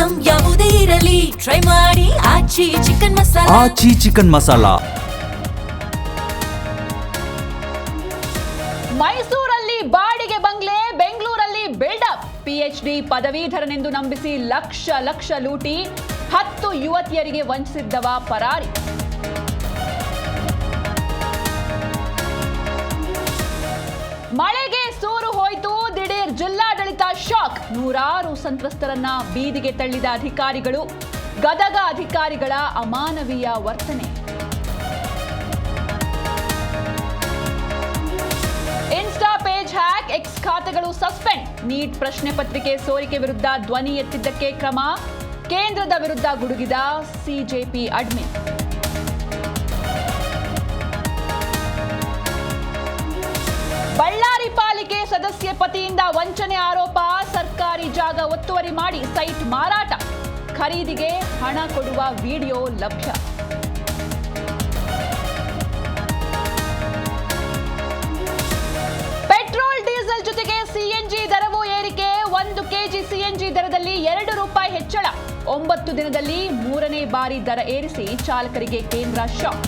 Item ಯಾವುದೇ ಇರಲಿ try ಮಾಡಿ ಆಚಿ ಚಿಕನ್ ಮಸಾಲಾ. ಆಚಿ ಚಿಕನ್ ಮಸಾಲಾ. ಮೈಸೂರಲ್ಲಿ ಬಾಡಿಗೆ ಬಂಗ್ಲೆ, ಬೆಂಗಳೂರಲ್ಲಿ ಬಿಲ್ಡಪ್. PhD ಪದವೀಧರನೆಂದು ನಂಬಿಸಿ ಲಕ್ಷ ಲೂಟಿ, 10 ಯುವತಿಯರಿಗೆ ವಂಚಿಸಿದ್ದವ ಪರಾರಿ. ಮಳೆಗೆ ಸೂರು ಹೋಯ್ತು, ದಿಢೀರ್ ಜಿಲ್ಲಾಡಳಿತ ಶಾಕ್. ನೂರಾರು ಸಂತ್ರಸ್ತರನ್ನ ಬೀದಿಗೆ ತಳ್ಳಿದ ಅಧಿಕಾರಿಗಳು. ಗದಗ ಅಧಿಕಾರಿಗಳ ಅಮಾನವೀಯ ವರ್ತನೆ. ಇನ್ಸ್ಟಾ ಪೇಜ್ ಹ್ಯಾಕ್, ಎಕ್ಸ್ ಖಾತೆಗಳು ಸಸ್ಪೆಂಡ್. ನೀಟ್ ಪ್ರಶ್ನೆ ಪತ್ರಿಕೆ ಸೋರಿಕೆ ವಿರುದ್ಧ ಧ್ವನಿ ಎತ್ತಿದ್ದಕ್ಕೆ ಕ್ರಮ. ಕೇಂದ್ರದ ವಿರುದ್ಧ ಗುಡುಗಿದ ಸಿಜೆಪಿ ಅಡ್ಮಿನ್. ಬಳ್ಳಾರಿ ಪಾಲಿಕೆ ಸದಸ್ಯ ಪತಿಯಿಂದ ವಂಚನೆ ಆರೋಪ. ಸರ್ಕಾರಿ ಜಾಗ ಒತ್ತುವರಿ ಮಾಡಿ ಸೈಟ್ ಮಾರಾಟ. ಖರೀದಿಗೆ ಹಣ ಕೊಡುವ ವಿಡಿಯೋ ಲಭ್ಯ. ಪೆಟ್ರೋಲ್ ಡೀಸೆಲ್ ಜೊತೆಗೆ ಸಿಎನ್ಜಿ ದರವೂ ಏರಿಕೆ. 1 ಕೆಜಿ ಸಿಎನ್ಜಿ ದರದಲ್ಲಿ ₹2 ಹೆಚ್ಚಳ. 9 ದಿನದಲ್ಲಿ 3ನೇ ಬಾರಿ ದರ ಏರಿಸಿ ಚಾಲಕರಿಗೆ ಕೇಂದ್ರ ಶಾಕ್.